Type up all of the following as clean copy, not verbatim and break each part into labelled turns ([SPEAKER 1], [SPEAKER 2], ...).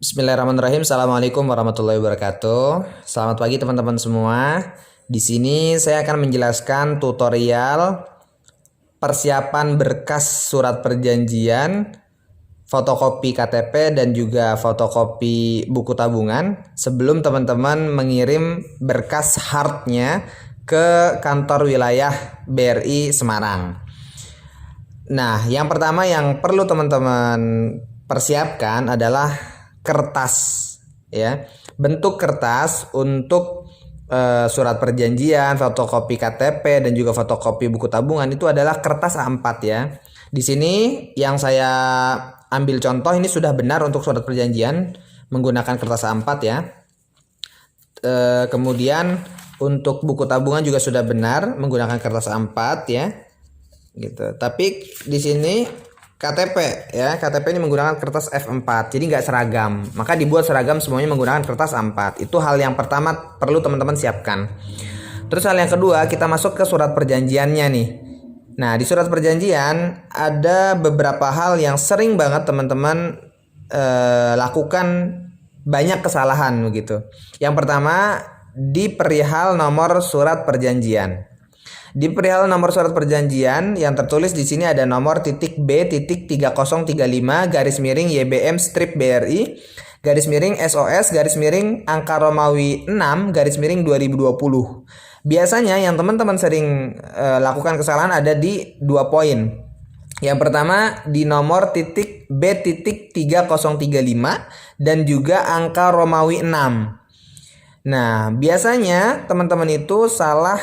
[SPEAKER 1] Bismillahirrahmanirrahim. Assalamualaikum warahmatullahi wabarakatuh. Selamat pagi teman-teman semua. Di sini saya akan menjelaskan tutorial persiapan berkas surat perjanjian, fotokopi KTP dan juga fotokopi buku tabungan sebelum teman-teman mengirim berkas hardnya ke kantor wilayah BRI Semarang. Nah, yang pertama yang perlu teman-teman persiapkan adalah kertas, ya, bentuk kertas untuk surat perjanjian, fotokopi KTP dan juga fotokopi buku tabungan itu adalah kertas A4 ya. Di sini yang saya ambil contoh ini sudah benar untuk surat perjanjian menggunakan kertas A4 ya. Kemudian untuk buku tabungan juga sudah benar menggunakan kertas A4 ya. Gitu. Tapi di sini KTP ya, KTP ini menggunakan kertas F4, jadi nggak seragam. Maka dibuat seragam semuanya menggunakan kertas A4. Itu hal yang pertama perlu teman-teman siapkan. Terus hal yang kedua, kita masuk ke surat perjanjiannya nih. Nah, di surat perjanjian ada beberapa hal yang sering banget teman-teman lakukan banyak kesalahan begitu. Yang pertama, di perihal nomor surat perjanjian. Di perihal nomor surat perjanjian yang tertulis di sini ada nomor B.3035 garis miring YBM strip BRI garis miring SOS garis miring angka Romawi 6 garis miring 2020. Biasanya yang teman-teman sering lakukan kesalahan ada di 2 poin. Yang pertama di nomor B.3035 dan juga angka Romawi 6. Nah, biasanya teman-teman itu salah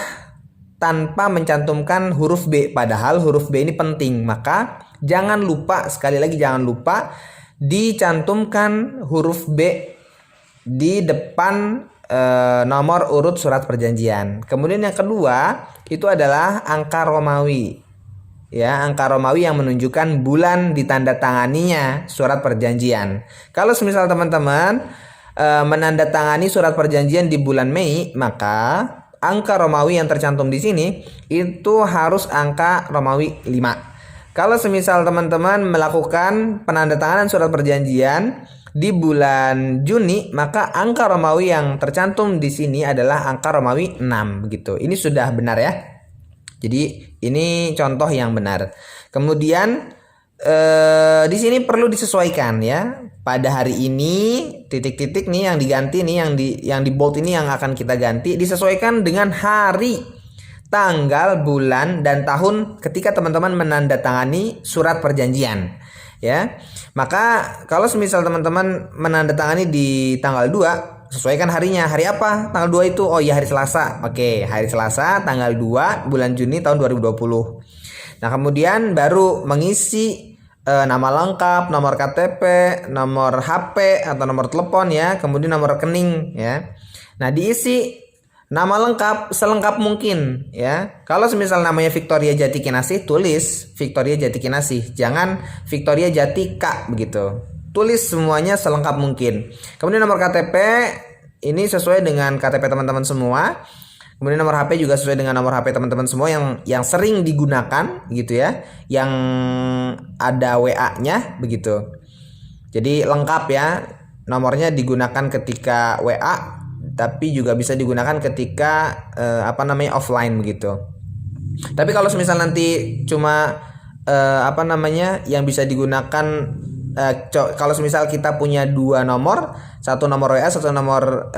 [SPEAKER 1] tanpa mencantumkan huruf B, padahal huruf B ini penting. Maka jangan lupa, sekali lagi jangan lupa dicantumkan huruf B di depan nomor urut surat perjanjian. Kemudian yang kedua itu adalah angka Romawi. Ya, angka Romawi yang menunjukkan bulan ditandatanganinya surat perjanjian. Kalau semisal teman-teman menandatangani surat perjanjian di bulan Mei, maka angka Romawi yang tercantum di sini itu harus angka Romawi 5. Kalau semisal teman-teman melakukan penandatanganan surat perjanjian di bulan Juni, maka angka Romawi yang tercantum di sini adalah angka Romawi 6 begitu. Ini sudah benar ya. Jadi ini contoh yang benar. Kemudian di sini perlu disesuaikan ya. Pada hari ini titik-titik nih yang diganti nih yang di bold ini yang akan kita ganti disesuaikan dengan hari, tanggal, bulan dan tahun ketika teman-teman menandatangani surat perjanjian ya. Maka kalau semisal teman-teman menandatangani di tanggal 2, sesuaikan harinya. Hari apa? Tanggal 2 itu oh ya hari Selasa. Oke, hari Selasa tanggal 2 bulan Juni tahun 2020. Nah, kemudian baru mengisi nama lengkap, nomor KTP, nomor HP atau nomor telepon ya, kemudian nomor rekening ya. Nah, diisi nama lengkap selengkap mungkin ya. Kalau semisal namanya Victoria Jati Kinasih, tulis Victoria Jati Kinasih, jangan Victoria Jati K begitu. Tulis semuanya selengkap mungkin. Kemudian nomor KTP ini sesuai dengan KTP teman-teman semua. Kemudian nomor HP juga sesuai dengan nomor HP teman-teman semua yang sering digunakan gitu ya, yang ada WA-nya begitu. Jadi lengkap ya, nomornya digunakan ketika WA, tapi juga bisa digunakan ketika offline begitu. Tapi kalau misal nanti cuma yang bisa digunakan kalau misal kita punya 2 nomor, satu nomor WA, satu nomor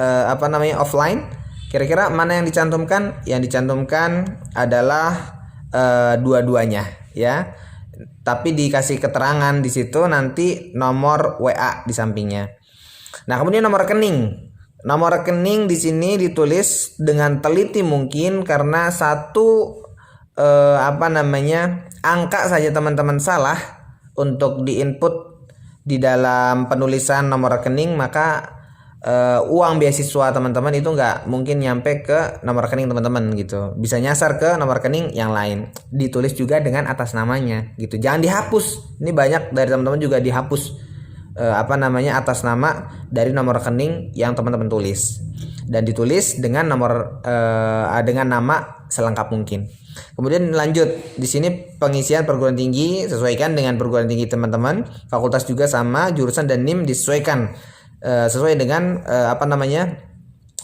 [SPEAKER 1] offline. Kira-kira mana yang dicantumkan? Yang dicantumkan adalah dua-duanya ya. Tapi dikasih keterangan di situ nanti nomor WA di sampingnya. Nah, kemudian nomor rekening. Nomor rekening di sini ditulis dengan teliti mungkin karena satu angka saja teman-teman salah untuk diinput di dalam penulisan nomor rekening, maka uang beasiswa teman-teman itu nggak mungkin nyampe ke nomor rekening teman-teman gitu, bisa nyasar ke nomor rekening yang lain. Ditulis juga dengan atas namanya gitu, jangan dihapus. Ini banyak dari teman-teman juga dihapus atas nama dari nomor rekening yang teman-teman tulis, dan ditulis dengan dengan nama selengkap mungkin. Kemudian lanjut di sini pengisian perguruan tinggi sesuaikan dengan perguruan tinggi teman-teman, fakultas juga sama, jurusan dan NIM disesuaikan sesuai dengan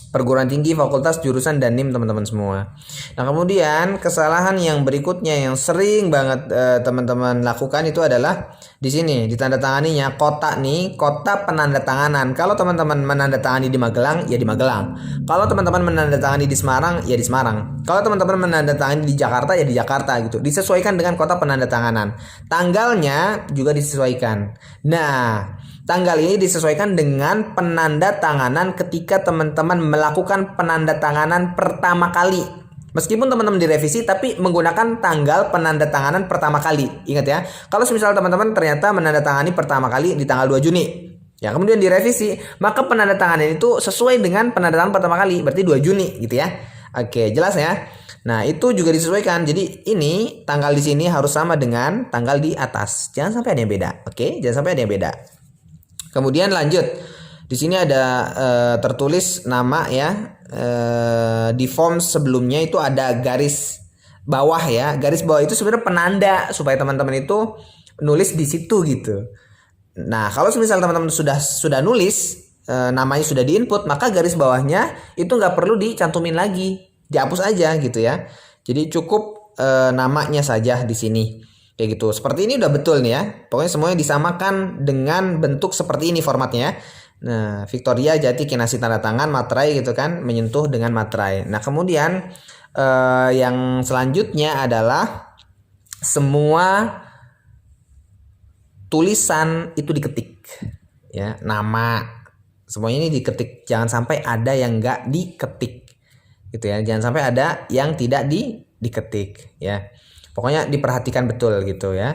[SPEAKER 1] perguruan tinggi, fakultas, jurusan, dan NIM teman-teman semua. Nah, kemudian kesalahan yang berikutnya yang sering banget teman-teman lakukan itu adalah di sini ditandatanganinya kota nih, kota penandatanganan. Kalau teman-teman menandatangani di Magelang, ya di Magelang. Kalau teman-teman menandatangani di Semarang, ya di Semarang. Kalau teman-teman menandatangani di Jakarta, ya di Jakarta gitu. Disesuaikan dengan kota penandatanganan. Tanggalnya juga disesuaikan. Nah, tanggal ini disesuaikan dengan penandatanganan ketika teman-teman melakukan penandatanganan pertama kali. Meskipun teman-teman direvisi tapi menggunakan tanggal penandatanganan pertama kali. Ingat ya, kalau misalnya teman-teman ternyata menandatangani pertama kali di tanggal 2 Juni, ya kemudian direvisi, maka penandatanganan itu sesuai dengan penandatanganan pertama kali, berarti 2 Juni gitu ya. Oke, jelas ya. Nah, itu juga disesuaikan. Jadi ini tanggal di sini harus sama dengan tanggal di atas. Jangan sampai ada yang beda. Oke, jangan sampai ada yang beda. Kemudian lanjut, di sini ada tertulis nama ya, di form sebelumnya itu ada garis bawah ya. Garis bawah itu sebenarnya penanda supaya teman-teman itu nulis di situ gitu. Nah, kalau misalnya teman-teman sudah nulis, namanya sudah diinput, maka garis bawahnya itu nggak perlu dicantumin lagi, dihapus aja gitu ya. Jadi cukup namanya saja di sini. Kayak gitu. Seperti ini udah betul nih ya. Pokoknya semuanya disamakan dengan bentuk seperti ini formatnya. Nah, Victoria, Jati, Kinasi, tanda tangan, materai gitu kan, menyentuh dengan materai. Nah, kemudian yang selanjutnya adalah semua tulisan itu diketik. Ya, nama semuanya ini diketik. Jangan sampai ada yang nggak diketik. Gitu ya. Jangan sampai ada yang tidak diketik ya. Pokoknya diperhatikan betul gitu ya,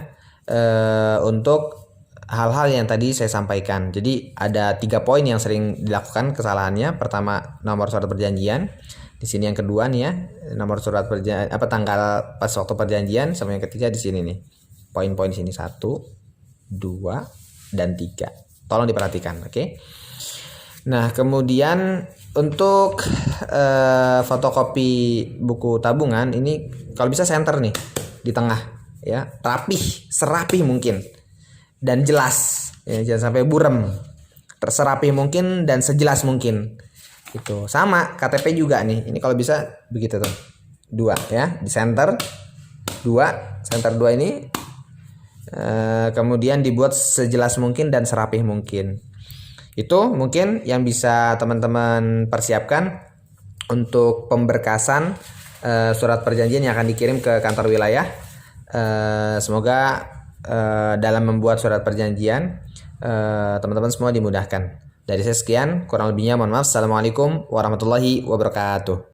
[SPEAKER 1] untuk hal-hal yang tadi saya sampaikan. Jadi ada 3 poin yang sering dilakukan kesalahannya. Pertama, nomor surat perjanjian. Di sini yang kedua nih ya, nomor surat perjanjian tanggal pas waktu perjanjian, sama yang ketiga di sini nih. Poin-poin di sini 1, 2, dan 3. Tolong diperhatikan, oke? Nah, kemudian untuk fotokopi buku tabungan ini kalau bisa center nih di tengah ya, rapih, serapih mungkin dan jelas ya, jangan sampai burem, terserapih mungkin dan sejelas mungkin itu. Sama KTP juga nih, ini kalau bisa begitu tuh, 2 ya, di center 2, center 2 ini kemudian dibuat sejelas mungkin dan serapih mungkin. Itu mungkin yang bisa teman-teman persiapkan untuk pemberkasan surat perjanjian yang akan dikirim ke kantor wilayah. Semoga dalam membuat surat perjanjian teman-teman semua dimudahkan. Dari saya sekian, kurang lebihnya mohon maaf. Assalamualaikum warahmatullahi wabarakatuh.